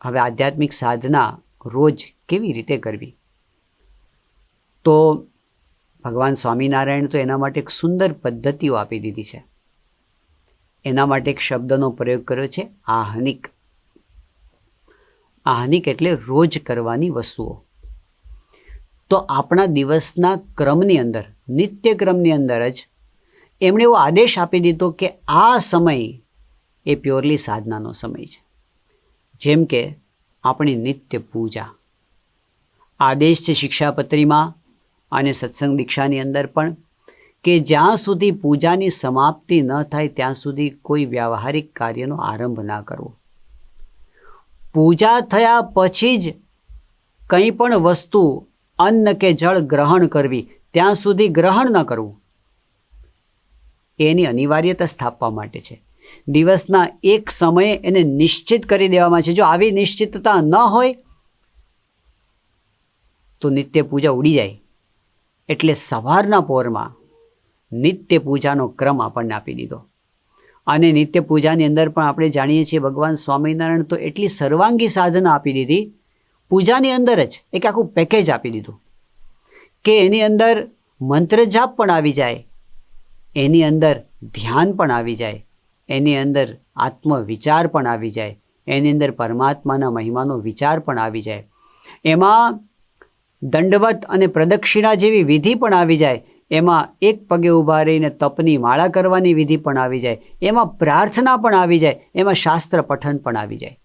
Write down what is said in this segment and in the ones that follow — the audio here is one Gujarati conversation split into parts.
હવે આધ્યાત્મિક સાધના રોજ કેવી રીતે કરવી? તો ભગવાન સ્વામિનારાયણ તો એના માટે એક સુંદર પદ્ધતિઓ આપી દીધી છે. એના માટે એક શબ્દનો પ્રયોગ કર્યો છે, આહનિક. આહનિક એટલે રોજ કરવાની વસ્તુઓ. તો આપણા દિવસના ક્રમની અંદર, નિત્ય ક્રમની અંદર જ એમણે એવો આદેશ આપી દીધો કે આ સમય એ પ્યોરલી સાધનાનો સમય છે. જેમ કે આપણી નિત્ય પૂજા. આદેશ છે શિક્ષાપત્રીમાં અને સત્સંગ દીક્ષાની અંદર પણ કે જ્યાં સુધી પૂજાની સમાપ્તિ ન થાય ત્યાં સુધી કોઈ વ્યાવહારિક કાર્યનો આરંભ ના કરવો. પૂજા થયા પછી જ કંઈ પણ વસ્તુ, અન્ન કે જળ ગ્રહણ કરવી, ત્યાં સુધી ગ્રહણ ન કરવું. એની અનિવાર્યતા સ્થાપવા માટે છે. દિવસના એક સમયે એને નિશ્ચિત કરી દેવામાં છે. જો આવી નિશ્ચિતતા ન હોય તો નિત્ય પૂજા ઉડી જાય. એટલે સવારના પહોરમાં નિત્ય પૂજાનો ક્રમ આપણને આપી દીધો. અને નિત્ય પૂજાની અંદર પણ આપણે જાણીએ છીએ ભગવાન સ્વામિનારાયણ તો એટલી સર્વાંગી સાધના આપી દીધી, પૂજાની અંદર જ એક આખું પેકેજ આપી દીધું કે એની અંદર મંત્ર જાપ પણ આવી જાય, એની અંદર ધ્યાન પણ આવી જાય, એની અંદર આત્મવિચાર પણ આવી જાય, એની અંદર પરમાત્માના મહિમાનો વિચાર પણ આવી જાય, એમાં દંડવત અને પ્રદક્ષિણા જેવી વિધિ પણ આવી જાય, એમાં એક પગે ઊભા રહીને તપની માળા કરવાની વિધિ પણ આવી જાય, એમાં પ્રાર્થના પણ આવી જાય, એમાં શાસ્ત્ર પઠન પણ આવી જાય.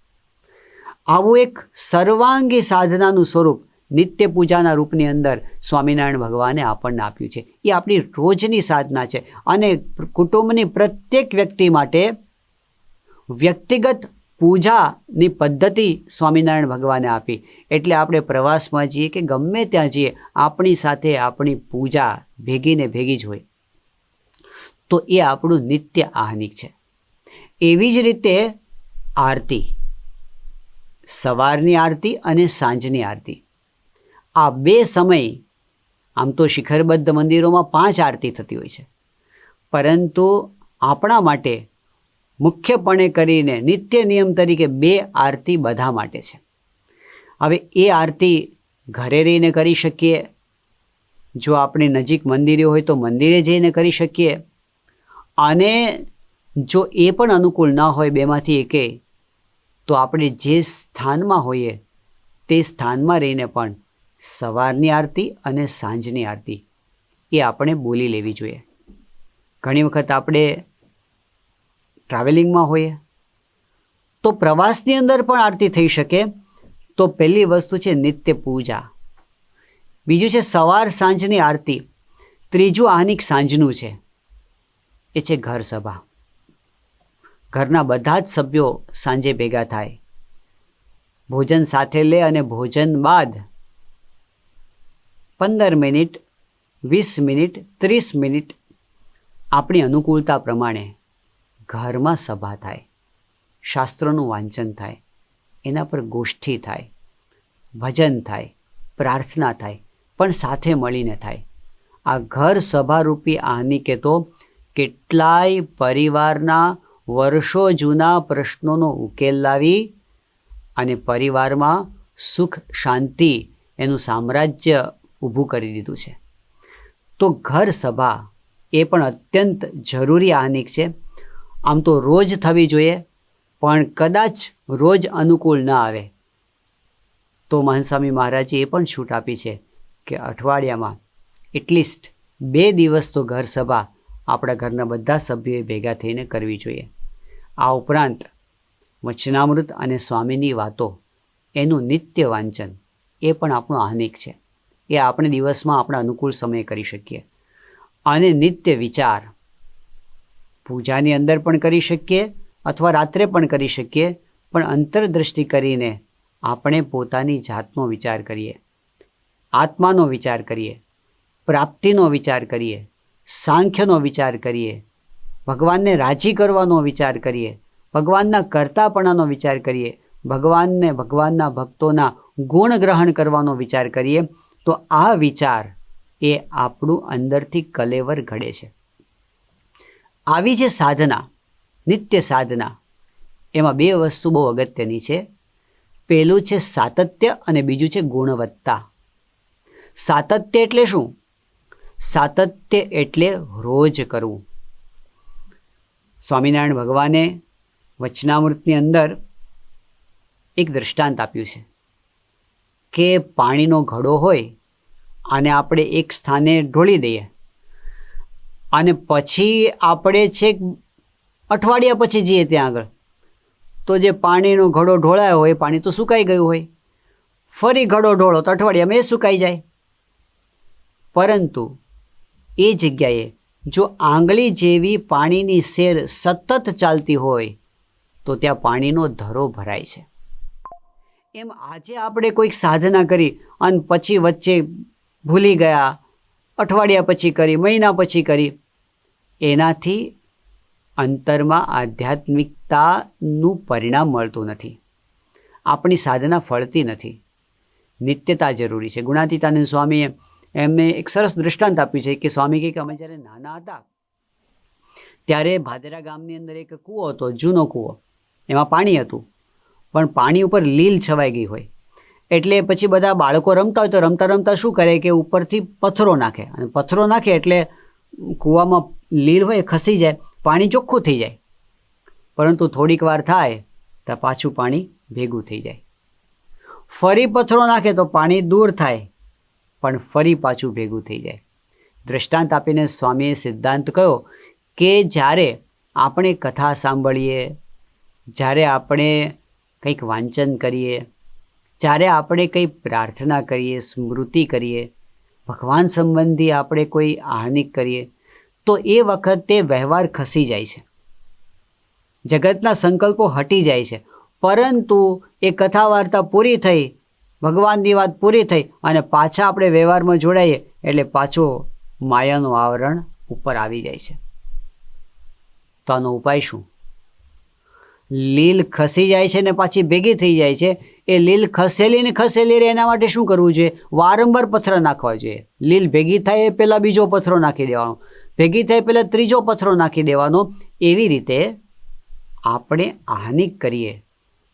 આવું એક સર્વાંગી સાધનાનું સ્વરૂપ નિત્ય પૂજાના રૂપની અંદર સ્વામિનારાયણ ભગવાને આપણને આપ્યું છે. એ આપણી રોજની સાધના છે. અને કુટુંબની પ્રત્યેક વ્યક્તિ માટે વ્યક્તિગત પૂજાની પદ્ધતિ સ્વામિનારાયણ ભગવાને આપી. એટલે આપણે પ્રવાસમાં જઈએ કે ગમે ત્યાં જઈએ, આપણી સાથે આપણી પૂજા ભેગી ને ભેગી જ હોય. તો એ આપણું નિત્ય આહનિક છે. એવી જ રીતે આરતી, સવારની આરતી અને સાંજની આરતી, આ બે સમય, આમ તો શિખરબદ્ધ મંદિરોમાં 5 આરતી થતી હોય છે, પરંતુ આપણા માટે મુખ્યપણે કરીને નિત્ય નિયમ તરીકે 2 આરતી બધા માટે છે. હવે એ આરતી ઘરે રહીને કરી શકીએ, જો આપણી નજીક મંદિરો હોય તો મંદિરે જઈને કરી શકીએ, અને જો એ પણ અનુકૂળ ન હોય બેમાંથી એકે, તો આપણે જે સ્થાનમાં હોઈએ તે સ્થાનમાં રહીને પણ સવારની આરતી અને સાંજની આરતી એ આપણે બોલી લેવી જોઈએ. ઘણી વખત આપણે ટ્રાવેલિંગમાં હોઈએ તો પ્રવાસની અંદર પણ આરતી થઈ શકે. તો પહેલી વસ્તુ છે નિત્ય પૂજા, બીજું છે સવાર સાંજની આરતી, ત્રીજું આહનિક સાંજનું છે, એ છે ઘર સભા. ઘરના બધા જ સભ્યો સાંજે ભેગા થાય, ભોજન સાથે લે અને ભોજન બાદ 15 મિનિટ, 20 મિનિટ, 30 મિનિટ આપણી અનુકૂળતા પ્રમાણે ઘરમાં સભા થાય, શાસ્ત્રોનું વાંચન થાય, એના પર ગોષ્ઠી થાય, ભજન થાય, પ્રાર્થના થાય, પણ સાથે મળીને થાય. આ ઘર સભારૂપી આહનિકે તો કેટલાય પરિવારના વર્ષો જૂના પ્રશ્નોનો ઉકેલ લાવી અને પરિવારમાં સુખ શાંતિ એનું સામ્રાજ્ય ઊભું કરી દીધું છે. તો ઘર સભા એ પણ અત્યંત જરૂરી આહનિક છે. આમ તો રોજ થવી જોઈએ, પણ કદાચ રોજ અનુકૂળ ન આવે તો મહંત સ્વામી મહારાજે એ પણ છૂટ આપી છે કે અઠવાડિયામાં એટલીસ્ટ 2 દિવસ તો ઘર સભા આપણા ઘરના બધા સભ્યોએ ભેગા થઈને કરવી જોઈએ. આ ઉપરાંત વચનામૃત અને સ્વામીની વાતો એનું નિત્ય વાંચન એ પણ આપણું આહનિક છે. એ આપણે દિવસમાં આપણા અનુકૂળ સમયે કરી શકીએ. અને નિત્ય વિચાર પૂજાની અંદર પણ કરી શકીએ અથવા રાત્રે પણ કરી શકીએ, પણ અંતરદ્રષ્ટિ કરીને આપણે પોતાની જાતનો વિચાર કરીએ, આત્માનો વિચાર કરીએ, પ્રાપ્તિનો વિચાર કરીએ, સાંખ્યનો વિચાર કરીએ, ભગવાનને રાજી કરવાનો વિચાર કરીએ, ભગવાનના કર્તાપણાનો વિચાર કરીએ, ભગવાનને ભગવાનના ભક્તોના ગુણ ગ્રહણ કરવાનો વિચાર કરીએ. તો આ વિચાર એ આપણું અંદરથી કલેવર ઘડે છે. આવી જે સાધના, નિત્ય સાધના, એમાં 2 વસ્તુ બહુ અગત્યની છે. પહેલું છે સાતત્ય અને બીજું છે ગુણવત્તા. સાતત્ય એટલે શું? સાતત્ય એટલે રોજ કરવું. સ્વામિનારાયણ ભગવાને વચનામૃતની અંદર એક દૃષ્ટાંત આપ્યું છે કે પાણીનો ઘડો હોય અને આપણે એક સ્થાને ઢોળી દઈએ અને પછી આપણે છેક અઠવાડિયા પછી જઈએ ત્યાં આગળ, તો જે પાણીનો ઘડો ઢોળાયો હોય પાણી તો સુકાઈ ગયું હોય. ફરી ઘડો ઢોળો તો અઠવાડિયામાં એ સુકાઈ જાય. પરંતુ એ જગ્યાએ જો આંગળી જેવી પાણીની સેર સતત ચાલતી હોય તો ત્યાં પાણીનો ધરો ભરાય છે. એમ આજે આપણે કોઈક સાધના કરી અને પછી વચ્ચે ભૂલી ગયા, અઠવાડિયા પછી કરી, મહિના પછી કરી, એનાથી અંતરમાં આધ્યાત્મિકતાનું પરિણામ મળતું નથી. આપણી સાધના ફળતી નથી. નિત્યતા જરૂરી છે. ગુણાતીતાનંદ સ્વામીએ એમને એક સરસ દૃષ્ટાંત આપ્યું છે કે સ્વામી કહે કે અમે જ્યારે નાના હતા ત્યારે ભાદરા ગામની અંદર એક કૂવો હતો, જૂનો કૂવો. એમાં પાણી હતું પણ પાણી ઉપર લીલ છવાઈ ગઈ હોય એટલે પછી બધા બાળકો રમતા હોય તો રમતા રમતા શું કરે કે ઉપરથી પથ્થરો નાખે, અને પથ્થરો નાખે એટલે કૂવામાં લીલ હોય ખસી જાય, પાણી ચોખ્ખું થઈ જાય. પરંતુ થોડીક વાર થાય તો પાછું પાણી ભેગું થઈ જાય. ફરી પથ્થરો નાખે તો પાણી દૂર થાય પણ ફરી પાછું ભેગું થઈ જાય. દૃષ્ટાંત આપીને સ્વામીએ સિદ્ધાંત કહ્યો કે જ્યારે આપણે કથા સાંભળીએ, જ્યારે આપણે કંઈક વાંચન કરીએ, જ્યારે આપણે કંઈ પ્રાર્થના કરીએ, સ્મૃતિ કરીએ, ભગવાન સંબંધી આપણે કોઈ આહ્નિક કરીએ તો એ વખતે વ્યવહાર ખસી જાય છે, જગતના સંકલ્પો હટી જાય છે. પરંતુ એ કથા વાર્તા પૂરી થઈ, ભગવાનની વાત પૂરી થઈ અને પાછા આપણે વ્યવહારમાં જોડાઈએ એટલે પાછો માયાનું આવરણ ઉપર આવી જાય છે. તો આનો ઉપાય શું? લીલ ખસી જાય છે ને પાછી ભેગી થઈ જાય છે. એ લીલ ખસેલી ને ખસેલી રહે એના માટે શું કરવું જોઈએ? વારંવાર પથ્થર નાખવા જોઈએ. લીલ ભેગી થાય એ પહેલાં બીજો પથ્થરો નાખી દેવાનો, ભેગી થાય પહેલાં ત્રીજો પથ્થરો નાખી દેવાનો. એવી રીતે આપણે આહ્નિક કરીએ,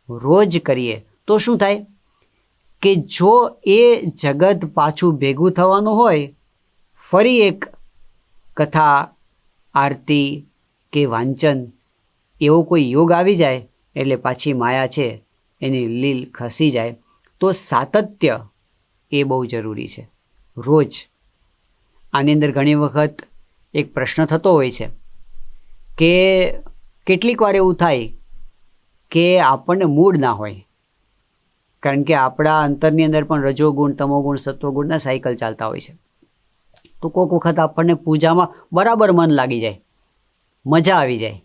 રોજ કરીએ તો શું થાય કે જો એ જગત પાછું ભેગું થવાનું હોય, ફરી એક કથા, આરતી કે વાંચન એવો કોઈ યોગ આવી જાય એટલે પાછી માયા છે એની લીલ ખસી જાય. તો સાતત્ય એ બહુ જરૂરી છે. રોજ આની અંદર ઘણી વખત એક પ્રશ્ન થતો હોય છે કે કેટલીક વાર એવું થાય કે આપણને મૂડ ના હોય, કારણ કે આપણા અંતરની અંદર પણ રજોગુણ, તમોગુણ, સત્વગુણના સાયકલ ચાલતા હોય છે. તો કોઈક વખત આપણને પૂજામાં બરાબર મન લાગી જાય, મજા આવી જાય.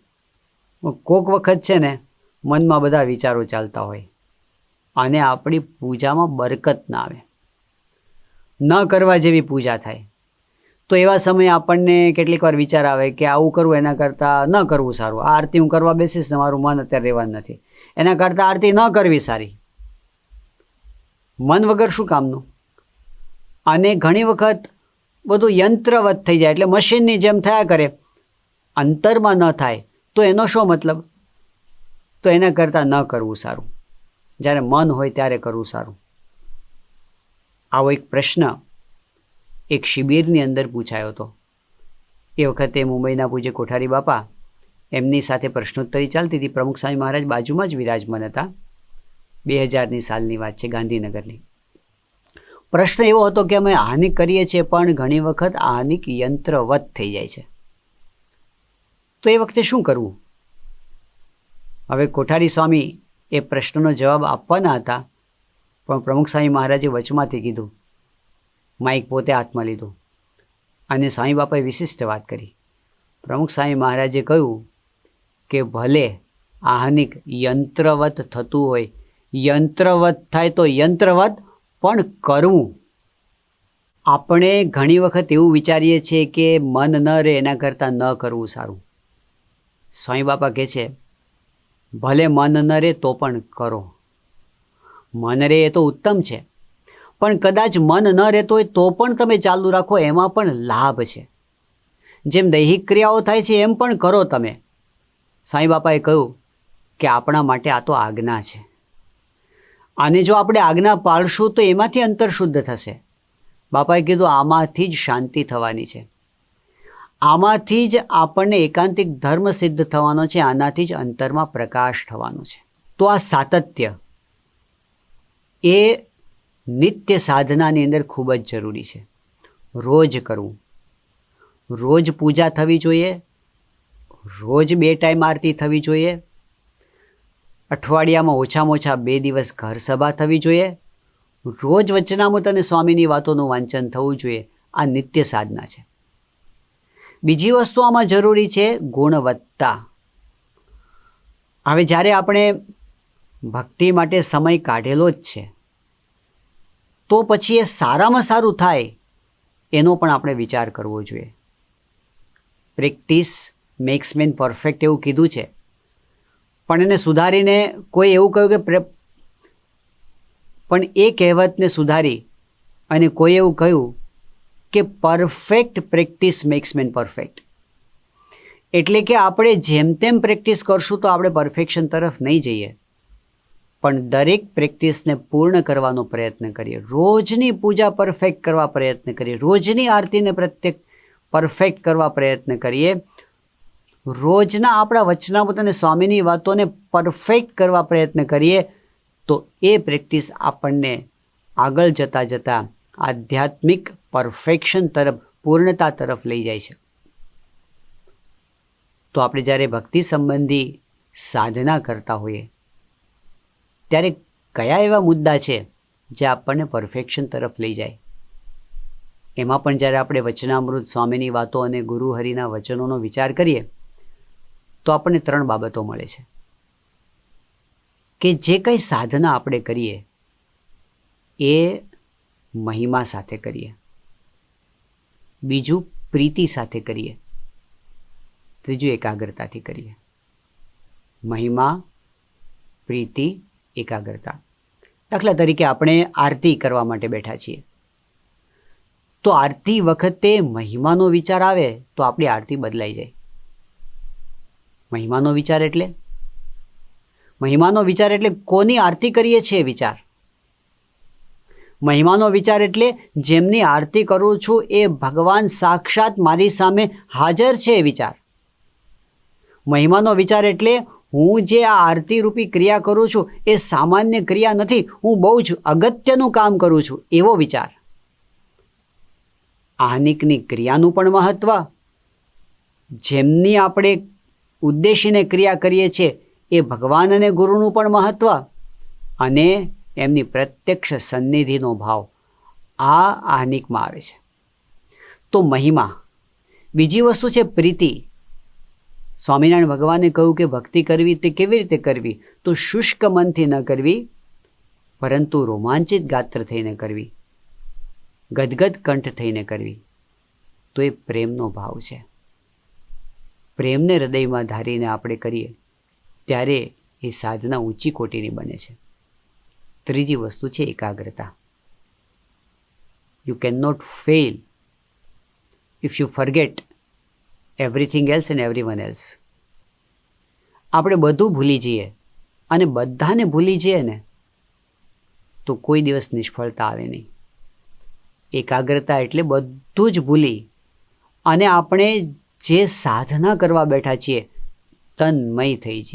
કોઈક વખત છે ને મનમાં બધા વિચારો ચાલતા હોય અને આપણી પૂજામાં બરકત ના આવે, ન કરવા જેવી પૂજા થાય. તો એવા સમયે આપણને કેટલીક વાર વિચાર આવે કે આવું કરવું એના કરતાં ન કરવું સારું. આ આરતી હું કરવા બેસીશ ને મારું મન અત્યારે રહેવાનું નથી, એના કરતાં આરતી ન કરવી સારી. મન વગર શું કામનું? અને ઘણી વખત બધું યંત્રવત થઈ જાય એટલે મશીનની જેમ થયા કરે, અંતરમાં ન થાય. તો એનો શું મતલબ? તો એના કરતાં ન કરવું સારું. જ્યારે મન હોય ત્યારે કરવું સારું. આવો એક પ્રશ્ન એક શિબિરની અંદર પૂછાયો હતો. એ વખતે મુંબઈના પૂજ્ય કોઠારી બાપા, એમની સાથે પ્રશ્નોત્તરી ચાલતી હતી. પ્રમુખ સ્વામી મહારાજ બાજુમાં જ વિરાજમાન હતા. 2000ની સાલની વાત છે, ગાંધીનગરની. પ્રશ્ન એવો હતો કે અમે આહ્નિક કરીએ છીએ પણ ઘણી વખત આહ્નિક યંત્રવત થઈ જાય છે, તો એ વખતે શું કરવું? હવે કોઠારી સ્વામી એ પ્રશ્નનો જવાબ આપવાના હતા પણ પ્રમુખ સ્વામી મહારાજે વચમાંથી કીધું, માઇક પોતે હાથમાં લીધું અને સ્વામી બાપાએ વિશિષ્ટ વાત કરી. પ્રમુખ સ્વામી મહારાજે કહ્યું કે ભલે આહ્નિક યંત્રવત થતું હોય, યંત્રવત થાય તો યંત્રવત પણ કરવું. આપણે ઘણી વખત એવું વિચારીએ છીએ કે મન ન રહે એના કરતાં ન કરવું સારું. સ્વામી બાપા કહે છે ભલે મન ન રહે તો પણ કરો. મન રહે એ તો ઉત્તમ છે, પણ કદાચ મન ન રહેતો હોય તો પણ તમે ચાલુ રાખો, એમાં પણ લાભ છે. જેમ દૈહિક ક્રિયાઓ થાય છે એમ પણ કરો તમે. સ્વામી બાપાએ કહ્યું કે આપણા માટે આ તો આજ્ઞા છે અને જો આપણે આજ્ઞા પાળશું તો એમાંથી અંતર શુદ્ધ થશે. બાપાએ કીધું આમાંથી જ શાંતિ થવાની છે, આમાંથી જ આપણને એકાંતિક ધર્મ સિદ્ધ થવાનો છે, આનાથી જ અંતરમાં પ્રકાશ થવાનો છે. તો આ સાતત્ય એ નિત્ય સાધનાની અંદર ખૂબ જ જરૂરી છે. રોજ કરવું, રોજ પૂજા થવી જોઈએ, રોજ 2 ટાઈમ આરતી થવી જોઈએ, અઠવાડિયામાં ઓછામાં ઓછા 2 દિવસ ઘર સભા થવી જોઈએ, રોજ વચનામૃત અને સ્વામીની વાતોનું વાંચન થવું જોઈએ. આ નિત્ય સાધના છે. બીજી વસ્તુ આમાં જરૂરી છે ગુણવત્તા. હવે જ્યારે આપણે ભક્તિ માટે સમય કાઢેલો જ છે તો પછી એ સારામાં સારું થાય એનો પણ આપણે વિચાર કરવો જોઈએ. પ્રેક્ટિસ મેક્સ મેન પરફેક્ટ એવું કીધું છે, પણ એને સુધારીને કોઈ એવું કહ્યું કે પણ એ કહેવતને સુધારી અને કોઈ એવું કહ્યું કે perfect practice max main perfect. એટલે કે આપણે જેમ તેમ પ્રેક્ટિસ કરશું તો આપણે પરફેક્શન તરફ નહીં જઈએ, પણ દરેક પ્રેક્ટિસને પૂર્ણ કરવાનો પ્રયત્ન કરીએ. રોજની પૂજા પરફેક્ટ કરવા પ્રયત્ન કરીએ, રોજની આરતીને પ્રત્યેક પરફેક્ટ કરવા પ્રયત્ન કરીએ, રોજના આપણા વચનામૃત અને સ્વામીની વાતોને પરફેક્ટ કરવા પ્રયત્ન કરીએ, તો એ પ્રેક્ટિસ આપણને આગળ જતાં જતાં આધ્યાત્મિક પરફેક્શન તરફ, પૂર્ણતા તરફ લઈ જાય છે. તો આપણે જ્યારે ભક્તિ સંબંધી સાધના કરતા હોઈએ ત્યારે કયા એવા મુદ્દા છે જે આપણને પરફેક્શન તરફ લઈ જાય? એમાં પણ જ્યારે આપણે વચનામૃત, સ્વામીની વાતો અને ગુરુ હરિના વચનોનો વિચાર કરીએ તો આપણને 3 બાબતો મળે છે કે જે કંઈ સાધના આપણે કરીએ એ મહિમા સાથે કરીએ, બીજું પ્રીતિ સાથે કરીએ, ત્રીજું એકાગ્રતાથી કરીએ. મહિમા, પ્રીતિ, એકાગ્રતા. દાખલા તરીકે આપણે આરતી કરવા માટે બેઠા છીએ તો આરતી વખતે મહિમાનો વિચાર આવે તો આપણી આરતી બદલાઈ જાય. મહિમાનો વિચાર એટલે કોની આરતી કરીએ છીએ વિચાર. મહિમાનો વિચાર એટલે જેમની આરતી કરું છું એ ભગવાન સાક્ષાત મારી સામે હાજર છે એ વિચાર. મહિમાનો વિચાર એટલે હું જે આ આરતી રૂપી ક્રિયા કરું છું એ સામાન્ય ક્રિયા નથી, હું બહુ જ અગત્યનું કામ કરું છું એવો વિચાર. આહનિકની ક્રિયાનું પણ મહત્વ, જેમની આપણે ઉદ્દેશીને ક્રિયા કરીએ છીએ એ ભગવાન અને ગુરુનું પણ મહત્વ, અને એમની પ્રત્યક્ષ સન્નિધિનો ભાવ, આ આહનિકમાં આવે છે. તો મહિમા. બીજી વસ્તુ છે પ્રીતિ. સ્વામિનારાયણ ભગવાને કહ્યું કે ભક્તિ કરવી તે કેવી રીતે કરવી? તો શુષ્ક મનથી ન કરવી, પરંતુ રોમાંચિત ગાત્ર થઈને કરવી, ગદગદ કંઠ થઈને કરવી. તો એ પ્રેમનો ભાવ છે. પ્રેમને હૃદયમાં ધારીને આપણે કરીએ ત્યારે એ સાધના ઊંચી કોટીની બને છે. ત્રીજી વસ્તુ છે એકાગ્રતા. You can not fail if you forget everything else and everyone else. આપણે બધું ભૂલી જઈએ અને બધાને ભૂલી જઈએ ને તો કોઈ દિવસ નિષ્ફળતા આવે નહીં. એકાગ્રતા એટલે બધું જ ભૂલી અને આપણે જે સાધના કરવા બેઠા છીએ તન્મય થઈ જઈએ.